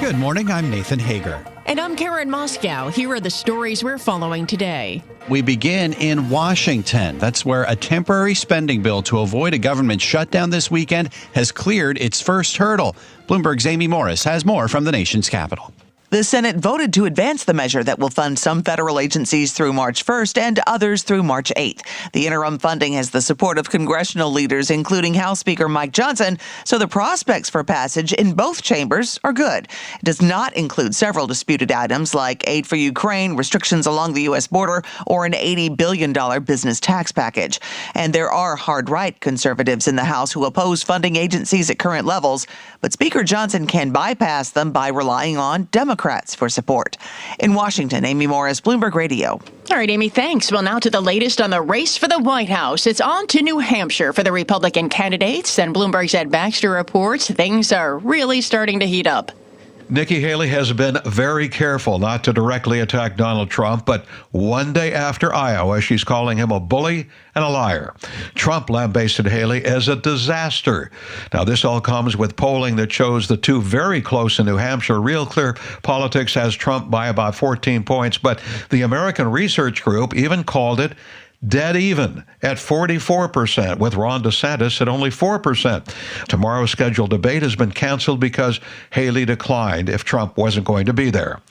Good morning, I'm Nathan Hager. And I'm Karen Moscow. Here are the stories we're following today. We begin in Washington. That's where a temporary spending bill to avoid a government shutdown this weekend has cleared its first hurdle. Bloomberg's Amy Morris has more from the nation's capital. The Senate voted to advance the measure that will fund some federal agencies through March 1st and others through March 8th. The interim funding has the support of congressional leaders, including House Speaker Mike Johnson, so the prospects for passage in both chambers are good. It does not include several disputed items like aid for Ukraine, restrictions along the U.S. border, or an $80 billion business tax package. And there are hard-right conservatives in the House who oppose funding agencies at current levels, but Speaker Johnson can bypass them by relying on Democrats for support. In Washington, Amy Morris, Bloomberg Radio. All right, Amy, thanks. Well, now to the latest on the race for the White House. It's on to New Hampshire for the Republican candidates, and Bloomberg's Ed Baxter reports things are really starting to heat up. Nikki Haley has been very careful not to directly attack Donald Trump, but one day after Iowa, she's calling him a bully and a liar. Trump lambasted Haley as a disaster. Now, this all comes with polling that shows the two very close in New Hampshire. Real Clear Politics has Trump by about 14 points, but the American Research Group even called it dead even at 44%, with Ron DeSantis at only 4%. Tomorrow's scheduled debate has been canceled because Haley declined if Trump wasn't going to be there.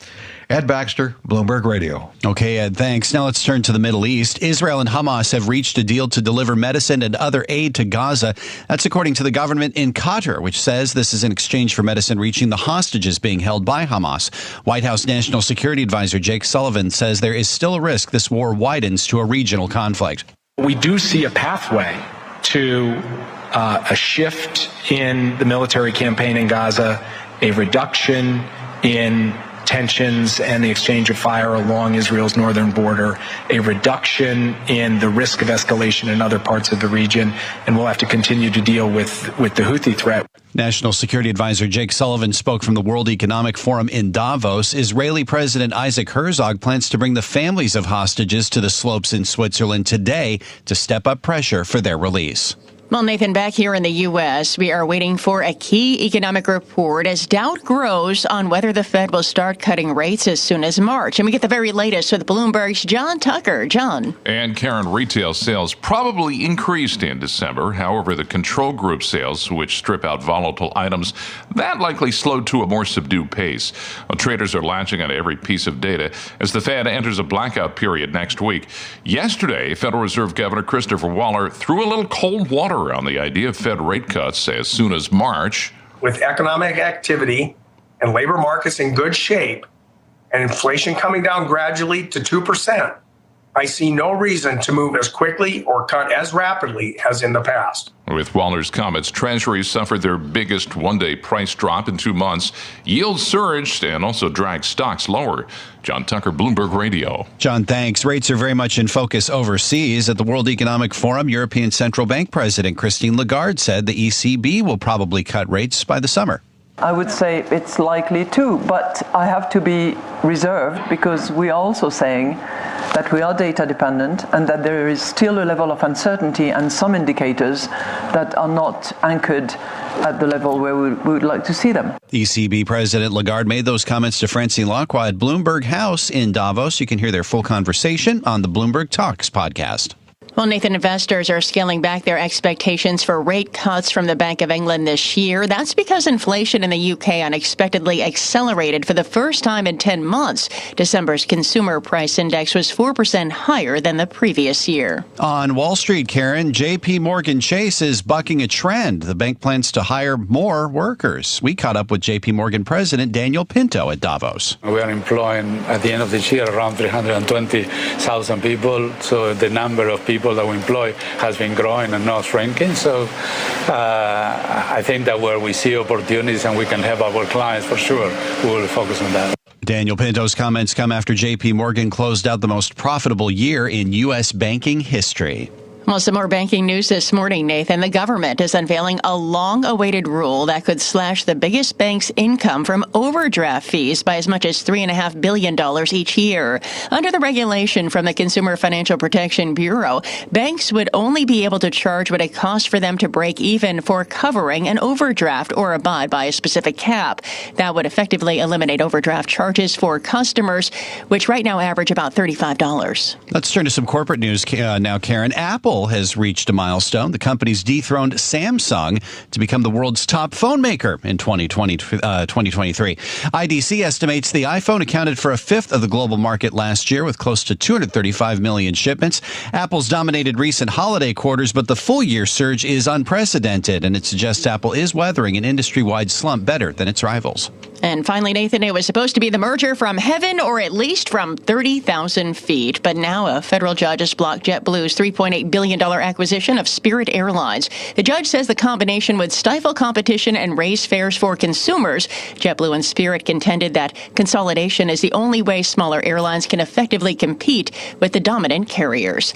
Ed Baxter, Bloomberg Radio. Okay, Ed, thanks. Now let's turn to the Middle East. Israel and Hamas have reached a deal to deliver medicine and other aid to Gaza. That's according to the government in Qatar, which says this is in exchange for medicine reaching the hostages being held by Hamas. White House National Security Advisor Jake Sullivan says there is still a risk this war widens to a regional conflict. We do see a pathway to a shift in the military campaign in Gaza, a reduction in tensions and the exchange of fire along Israel's northern border, a reduction in the risk of escalation in other parts of the region, and we'll have to continue to deal with the Houthi threat. National Security Advisor Jake Sullivan spoke from the World Economic Forum in Davos. Israeli President Isaac Herzog plans to bring the families of hostages to the slopes in Switzerland today to step up pressure for their release. Well, Nathan, back here in the U.S., we are waiting for a key economic report as doubt grows on whether the Fed will start cutting rates as soon as March. And we get the very latest with Bloomberg's John Tucker. John. And Karen, retail sales probably increased in December. However, the control group sales, which strip out volatile items, that likely slowed to a more subdued pace. Well, traders are latching on every piece of data as the Fed enters a blackout period next week. Yesterday, Federal Reserve Governor Christopher Waller threw a little cold water on the idea of Fed rate cuts as soon as March. With economic activity and labor markets in good shape and inflation coming down gradually to 2%, I see no reason to move as quickly or cut as rapidly as in the past. With Waller's comments, Treasuries suffered their biggest one-day price drop in 2 months. Yields surged and also dragged stocks lower. John Tucker, Bloomberg Radio. John, thanks. Rates are very much in focus overseas. At the World Economic Forum, European Central Bank President Christine Lagarde said the ECB will probably cut rates by the summer. I would say it's likely to, but I have to be reserved because we are also saying that we are data dependent and that there is still a level of uncertainty and some indicators that are not anchored at the level where we would like to see them. ECB President Lagarde made those comments to Francine Lacroix at Bloomberg House in Davos. You can hear their full conversation on the Bloomberg Talks podcast. Well, Nathan, investors are scaling back their expectations for rate cuts from the Bank of England this year. That's because inflation in the UK unexpectedly accelerated for the first time in 10 months. December's consumer price index was 4% higher than the previous year. On Wall Street, Karen, J.P. Morgan Chase is bucking a trend. The bank plans to hire more workers. We caught up with J.P. Morgan President Daniel Pinto at Davos. We are employing at the end of this year around 320,000 people. So the number of people that we employ has been growing and not shrinking. So I think that where we see opportunities and we can help our clients, for sure, we will focus on that. Daniel Pinto's comments come after J.P. Morgan closed out the most profitable year in U.S. banking history. Well, some more banking news this morning, Nathan. The government is unveiling a long-awaited rule that could slash the biggest banks' income from overdraft fees by as much as $3.5 billion each year. Under the regulation from the Consumer Financial Protection Bureau, banks would only be able to charge what it costs for them to break even for covering an overdraft or abide by a specific cap. That would effectively eliminate overdraft charges for customers, which right now average about $35. Let's turn to some corporate news now, Karen. Apple has reached a milestone. The company's dethroned Samsung to become the world's top phone maker in 2023. IDC estimates the iPhone accounted for a fifth of the global market last year with close to 235 million shipments. Apple's dominated recent holiday quarters, but the full-year surge is unprecedented, and it suggests Apple is weathering an industry-wide slump better than its rivals. And finally, Nathan, it was supposed to be the merger from heaven or at least from 30,000 feet. But now a federal judge has blocked JetBlue's $3.8 billion acquisition of Spirit Airlines. The judge says the combination would stifle competition and raise fares for consumers. JetBlue and Spirit contended that consolidation is the only way smaller airlines can effectively compete with the dominant carriers.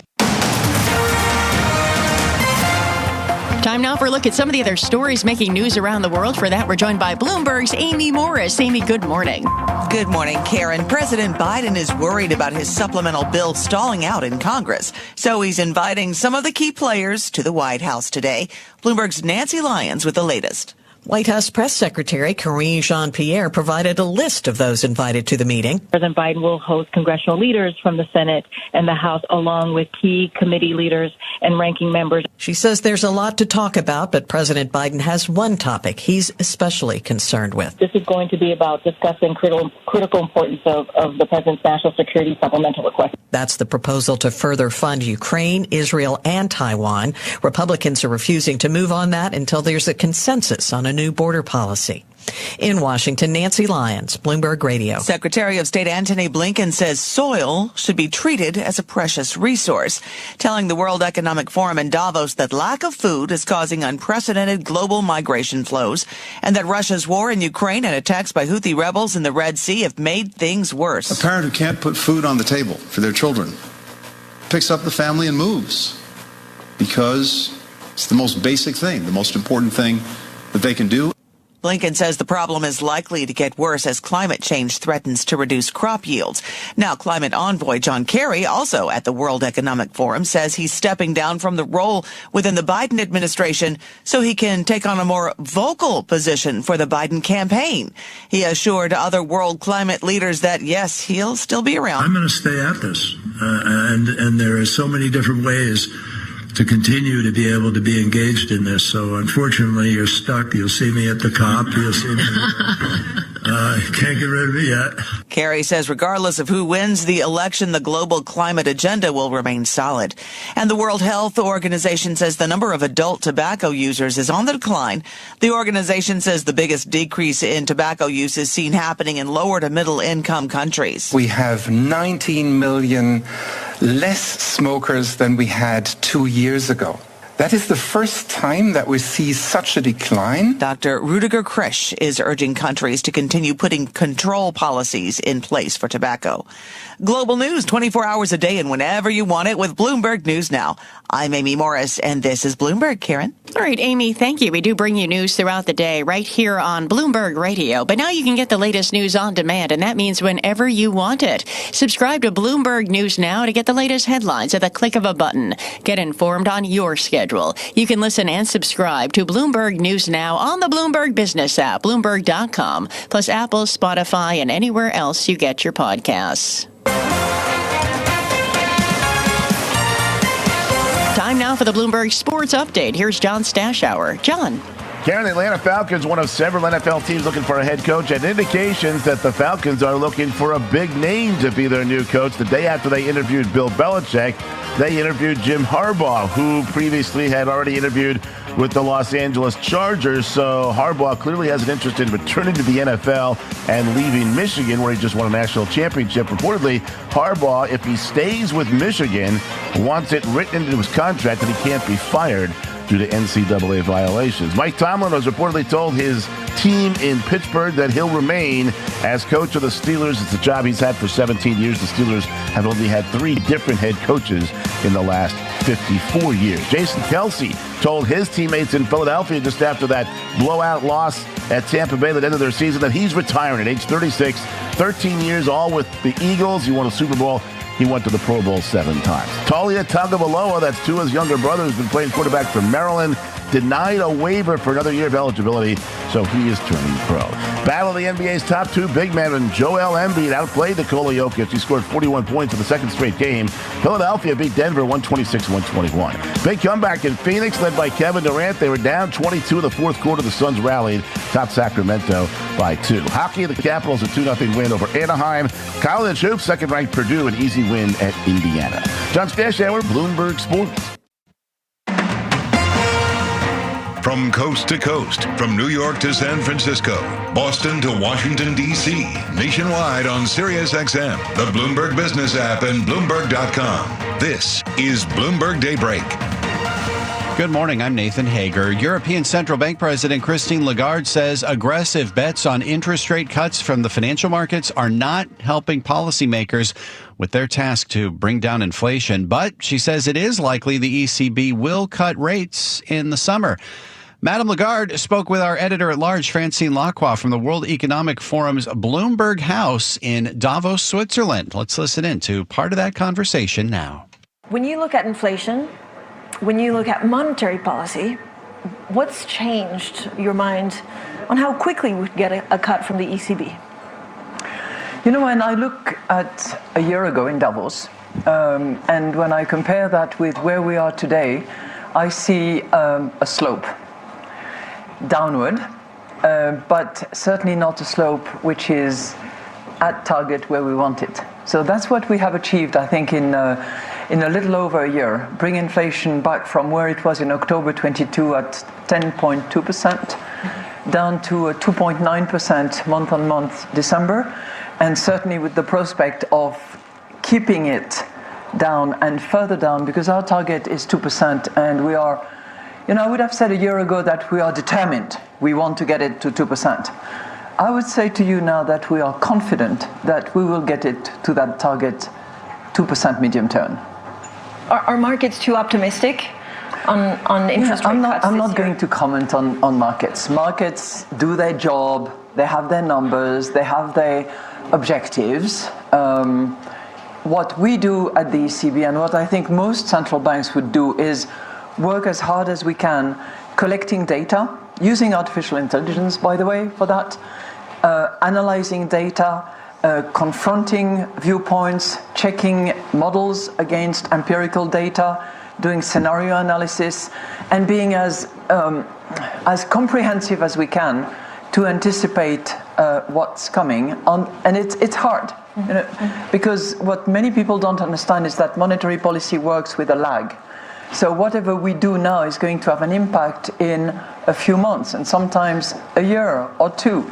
Time now for a look at some of the other stories making news around the world. For that, we're joined by Bloomberg's Amy Morris. Amy, good morning. Good morning, Karen. President Biden is worried about his supplemental bill stalling out in Congress. So he's inviting some of the key players to the White House today. Bloomberg's Nancy Lyons with the latest. White House Press Secretary Karine Jean-Pierre provided a list of those invited to the meeting. President Biden will host congressional leaders from the Senate and the House, along with key committee leaders and ranking members. She says there's a lot to talk about, but President Biden has one topic he's especially concerned with. This is going to be about discussing critical importance of the president's national security supplemental request. That's the proposal to further fund Ukraine, Israel, and Taiwan. Republicans are refusing to move on that until there's a consensus on a new border policy. In Washington, Nancy Lyons, Bloomberg Radio. Secretary of State Antony Blinken says soil should be treated as a precious resource, telling the World Economic Forum in Davos that lack of food is causing unprecedented global migration flows and that Russia's war in Ukraine and attacks by Houthi rebels in the Red Sea have made things worse. A parent who can't put food on the table for their children picks up the family and moves because it's the most basic thing, the most important thing that they can do. Blinken says the problem is likely to get worse as climate change threatens to reduce crop yields. Now, climate envoy John Kerry, also at the World Economic Forum, says he's stepping down from the role within the Biden administration so he can take on a more vocal position for the Biden campaign. He assured other world climate leaders that, yes, he'll still be around. I'm going to stay at this, and there are so many different ways to continue to be able to be engaged in this. So unfortunately, you're stuck. You'll see me at the COP. You'll see me. Can't get rid of me yet. Kerry says regardless of who wins the election, the global climate agenda will remain solid. And the World Health Organization says the number of adult tobacco users is on the decline. The organization says the biggest decrease in tobacco use is seen happening in lower to middle income countries. We have 19 million less smokers than we had 2 years ago. That is the first time that we see such a decline. Dr. Rudiger Krisch is urging countries to continue putting control policies in place for tobacco. Global news 24 hours a day and whenever you want it with Bloomberg News Now. I'm Amy Morris, and this is Bloomberg, Karen. All right, Amy, thank you. We do bring you news throughout the day right here on Bloomberg Radio. But now you can get the latest news on demand, and that means whenever you want it. Subscribe to Bloomberg News Now to get the latest headlines at the click of a button. Get informed on your schedule. You can listen and subscribe to Bloomberg News Now on the Bloomberg Business app, Bloomberg.com, plus Apple, Spotify, and anywhere else you get your podcasts. Time now for the Bloomberg Sports Update. Here's John Stashower. John. Karen, the Atlanta Falcons, one of several NFL teams looking for a head coach, and indications that the Falcons are looking for a big name to be their new coach. The day after they interviewed Bill Belichick, they interviewed Jim Harbaugh, who previously had already interviewed with the Los Angeles Chargers. So Harbaugh clearly has an interest in returning to the NFL and leaving Michigan, where he just won a national championship. Reportedly, Harbaugh, if he stays with Michigan, wants it written into his contract that he can't be fired due to NCAA violations. Mike Tomlin has reportedly told his team in Pittsburgh that he'll remain as coach of the Steelers. It's a job he's had for 17 years. The Steelers have only had 3 different head coaches in the last 54 years. Jason Kelsey told his teammates in Philadelphia just after that blowout loss at Tampa Bay that ended their season that he's retiring at age 36. 13 years all with the Eagles. He won a Super Bowl. He went to the Pro Bowl 7 times. Talia Tagovailoa, that's Tua's younger brother, who's been playing quarterback for Maryland, denied a waiver for another year of eligibility, so he is turning pro. Battle of the NBA's top two big men, and Joel Embiid outplayed Nikola Jokic. He scored 41 points in the second straight game. Philadelphia beat Denver 126-121. Big comeback in Phoenix, led by Kevin Durant. They were down 22 in the fourth quarter. The Suns rallied, topped Sacramento by 2. Hockey, the Capitals, a 2-0 win over Anaheim. College hoops, second-ranked Purdue, an easy win at Indiana. John Stashower, Bloomberg Sports. From coast to coast, from New York to San Francisco, Boston to Washington, D.C., nationwide on SiriusXM, the Bloomberg Business app, and Bloomberg.com. This is Bloomberg Daybreak. Good morning. I'm Nathan Hager. European Central Bank President Christine Lagarde says aggressive bets on interest rate cuts from the financial markets are not helping policymakers with their task to bring down inflation. But she says it is likely the ECB will cut rates in the summer. Madame Lagarde spoke with our editor-at-large, Francine Lacroix, from the World Economic Forum's Bloomberg House in Davos, Switzerland. Let's listen in to part of that conversation now. When you look at inflation, when you look at monetary policy, what's changed your mind on how quickly we get a cut from the ECB? You know, when I look at a year ago in Davos, and when I compare that with where we are today, I see a slope downward, but certainly not a slope which is at target where we want it. So that's what we have achieved, I think, in a little over a year. Bring inflation back from where it was in October 22 at 10.2% down to a 2.9% month-on-month December, and certainly with the prospect of keeping it down and further down, because our target is 2%, and we are, I would have said a year ago that we are determined. We want to get it to 2%. I would say to you now that we are confident that we will get it to that target 2% medium term. Are markets too optimistic on interest rate cuts? I'm not going to comment on markets. Markets do their job. They have their numbers. They have their objectives. What we do at the ECB, and what I think most central banks would do, is work as hard as we can collecting data, using artificial intelligence, by the way, for that, analyzing data, confronting viewpoints, checking models against empirical data, doing scenario analysis, and being as comprehensive as we can to anticipate what's coming. And it's hard, because what many people don't understand is that monetary policy works with a lag. So whatever we do now is going to have an impact in a few months, and sometimes a year or two.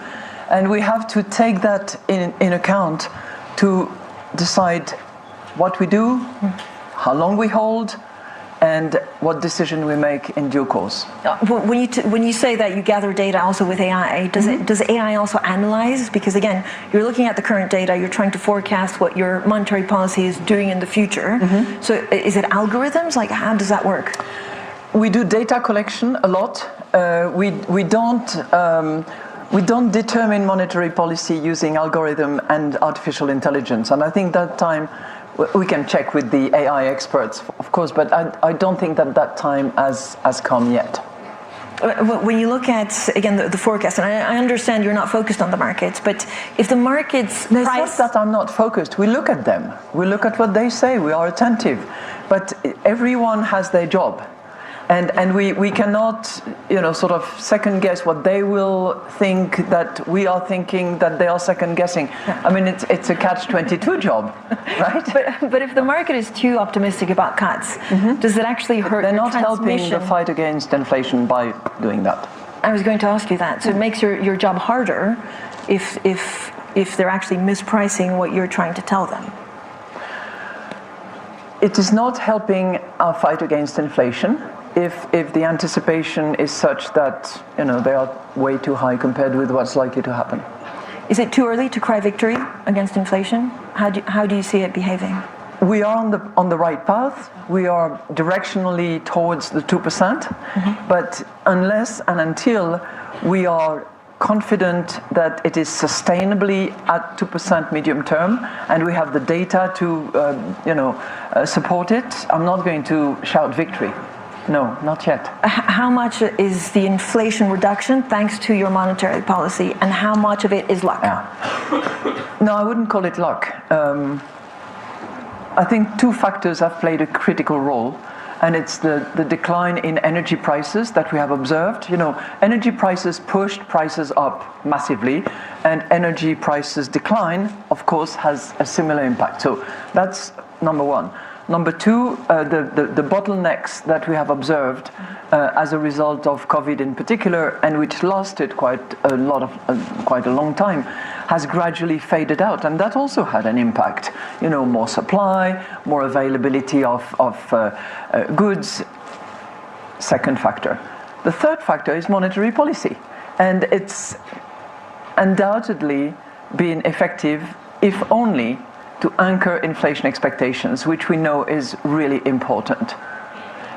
And we have to take that in account to decide what we do, how long we hold, and what decision we make in due course. When you say that you gather data also with AI, does AI also analyze? Because again, you're looking at the current data, you're trying to forecast what your monetary policy is doing in the future. So is it algorithms? Like, how does that work? We do data collection a lot. We don't determine monetary policy using algorithm and artificial intelligence. And I think that time we can check with the AI experts, of course, but I don't think that time has come yet. When you look at, again, the forecast, and I understand you're not focused on the markets, but if the markets price... It's not that I'm not focused. We look at them. We look at what they say. We are attentive. But everyone has their job. And we cannot, sort of second guess what they will think that we are thinking that they are second guessing. I mean, it's a catch-22 job, right? But if the market is too optimistic about cuts, does it actually hurt? They're not helping the fight against inflation by doing that. I was going to ask you that. So it makes your job harder if they're actually mispricing what you're trying to tell them. It is not helping our fight against inflation. If the anticipation is such that they are way too high compared with what's likely to happen. Is it too early to cry victory against inflation? How do you see it behaving? We are on the right path. We are directionally towards the 2%, but unless and until we are confident that it is sustainably at 2% medium term, and we have the data to, support it, I'm not going to shout victory. No, not yet. How much is the inflation reduction thanks to your monetary policy, and how much of it is luck? No, I wouldn't call it luck. I think two factors have played a critical role, and it's the decline in energy prices that we have observed. Energy prices pushed prices up massively, and energy prices decline, of course, has a similar impact. So that's number one. Number two, the bottlenecks that we have observed as a result of COVID in particular, and which lasted quite a long time, has gradually faded out, and that also had an impact. More supply, more availability of goods. Second factor. The third factor is monetary policy, and it's undoubtedly been effective, if only to anchor inflation expectations, which we know is really important.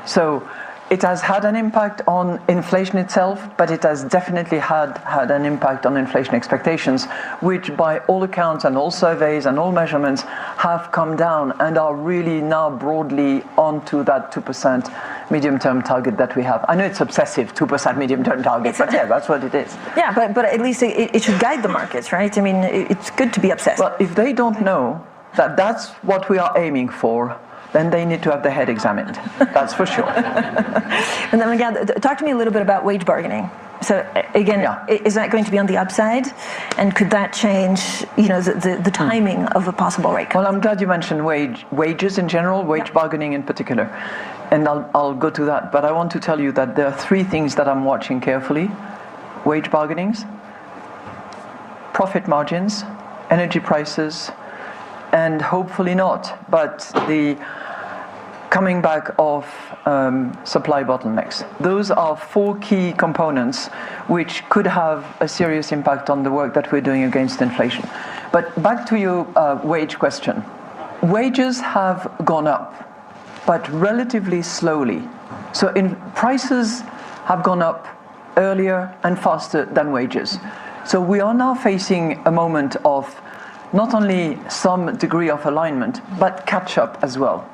So it has had an impact on inflation itself, but it has definitely had an impact on inflation expectations, which by all accounts and all surveys and all measurements have come down and are really now broadly onto that 2% medium-term target that we have. I know it's obsessive, 2% medium-term target, but yeah, that's what it is. Yeah, but at least it should guide the markets, right? I mean, it's good to be obsessed. Well, if they don't know that that's what we are aiming for, then they need to have their head examined. That's for sure. And then again, talk to me a little bit about wage bargaining. So again, is that going to be on the upside? And could that change, the timing of a possible rate cut? Well, I'm glad you mentioned wages in general, wage bargaining in particular. And I'll go to that. But I want to tell you that there are three things that I'm watching carefully. Wage bargainings, profit margins, energy prices, and hopefully not, but the coming back of supply bottlenecks. Those are four key components which could have a serious impact on the work that we're doing against inflation. But back to your wage question. Wages have gone up, but relatively slowly. So prices have gone up earlier and faster than wages. So we are now facing a moment of not only some degree of alignment, but catch-up as well.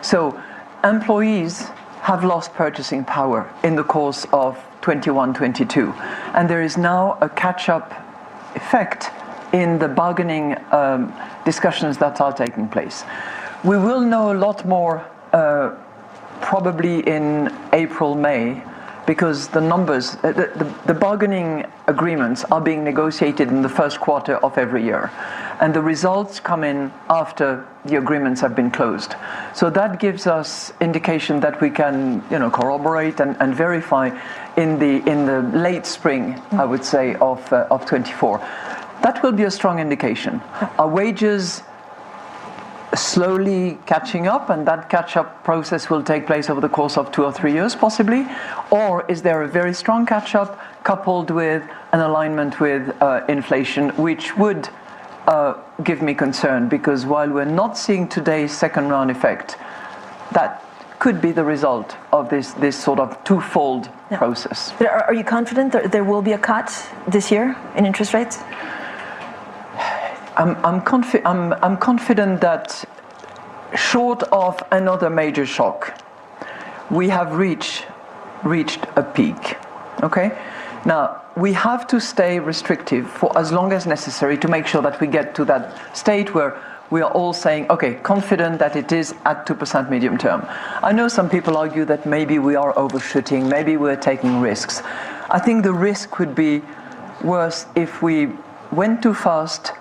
So employees have lost purchasing power in the course of 21-22, and there is now a catch-up effect in the bargaining discussions that are taking place. We will know a lot more probably in April, May, because the numbers, the bargaining agreements are being negotiated in the first quarter of every year. And the results come in after the agreements have been closed. So that gives us indication that we can, corroborate and verify in the late spring, I would say, of 24. That will be a strong indication. Are wages slowly catching up, and that catch-up process will take place over the course of 2 or 3 years, possibly? Or is there a very strong catch-up coupled with an alignment with inflation, which would give me concern, because while we're not seeing today's second-round effect, that could be the result of this sort of twofold process. But are you confident that there will be a cut this year in interest rates? I'm confident that short of another major shock, we have reached a peak. Okay? Now, we have to stay restrictive for as long as necessary to make sure that we get to that state where we are all saying, okay, confident that it is at 2% medium term. I know some people argue that maybe we are overshooting, maybe we're taking risks. I think the risk would be worse if we went too fast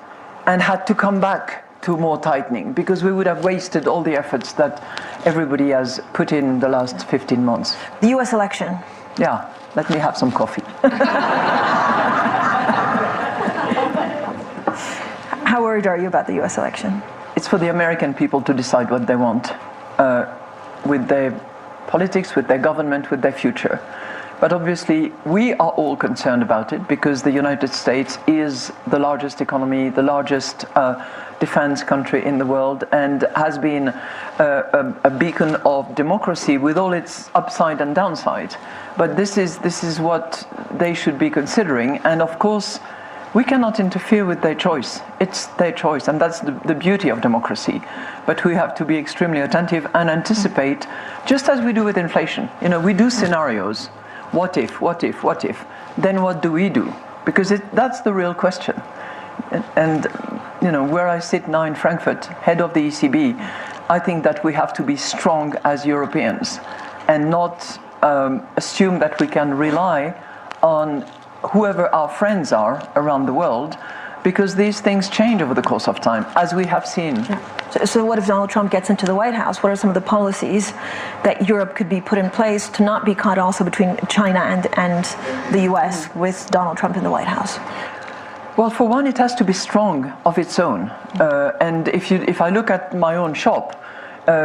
and had to come back to more tightening, because we would have wasted all the efforts that everybody has put in the last 15 months. The US election. Yeah, let me have some coffee. How worried are you about the US election? It's for the American people to decide what they want with their politics, with their government, with their future. But obviously, we are all concerned about it because the United States is the largest economy, the largest defense country in the world, and has been a beacon of democracy with all its upside and downside. But this is what they should be considering. And of course, we cannot interfere with their choice. It's their choice, and that's the beauty of democracy. But we have to be extremely attentive and anticipate, just as we do with inflation. We do scenarios. What if? Then what do we do? Because that's the real question. And where I sit now in Frankfurt, head of the ECB, I think that we have to be strong as Europeans and not assume that we can rely on whoever our friends are around the world, because these things change over the course of time, as we have seen. So what if Donald Trump gets into the White House? What are some of the policies that Europe could be put in place to not be caught also between China and the U.S. with Donald Trump in the White House? Well, for one, it has to be strong of its own. And if I look at my own shop,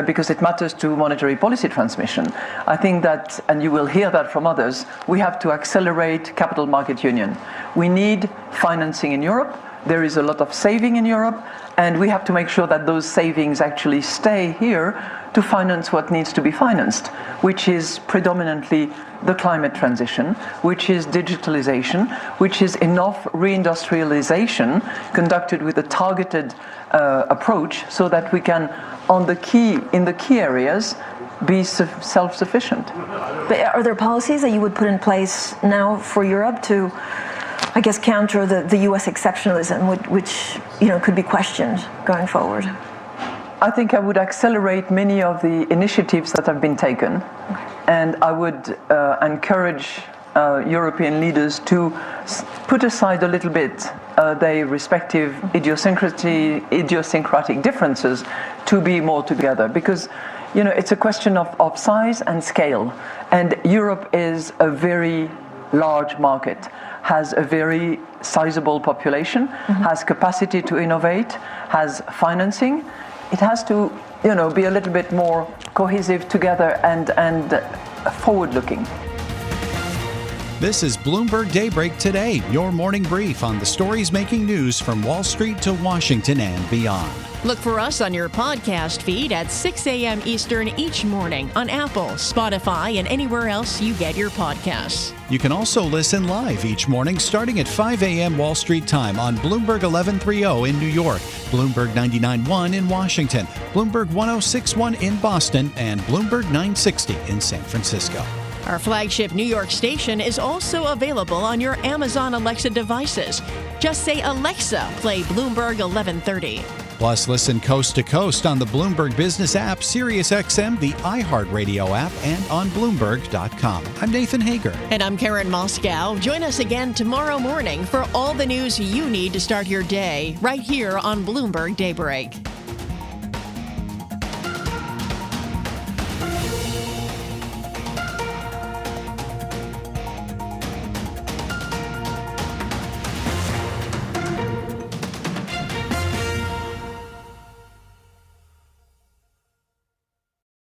because it matters to monetary policy transmission, I think that, and you will hear that from others, we have to accelerate capital market union. We need financing in Europe. There is a lot of saving in Europe, and we have to make sure that those savings actually stay here to finance what needs to be financed, which is predominantly the climate transition, which is digitalization, which is enough reindustrialization conducted with a targeted approach so that we can, in the key areas, be self-sufficient. But are there policies that you would put in place now for Europe to, I guess, counter the U.S. exceptionalism, which could be questioned going forward? I think I would accelerate many of the initiatives that have been taken, and I would encourage European leaders to put aside a little bit their respective idiosyncratic differences to be more together, because it's a question of size and scale, and Europe is a very large market, has a very sizable population, has capacity to innovate, has financing. It has to be a little bit more cohesive together and forward-looking. This is Bloomberg Daybreak Today, your morning brief on the stories making news from Wall Street to Washington and beyond. Look for us on your podcast feed at 6 a.m. Eastern each morning on Apple, Spotify, and anywhere else you get your podcasts. You can also listen live each morning starting at 5 a.m. Wall Street time on Bloomberg 1130 in New York, Bloomberg 99.1 in Washington, Bloomberg 106.1 in Boston, and Bloomberg 960 in San Francisco. Our flagship New York station is also available on your Amazon Alexa devices. Just say, Alexa, play Bloomberg 1130. Plus, listen coast to coast on the Bloomberg Business app, SiriusXM, the iHeartRadio app, and on Bloomberg.com. I'm Nathan Hager. And I'm Karen Moscow. Join us again tomorrow morning for all the news you need to start your day right here on Bloomberg Daybreak.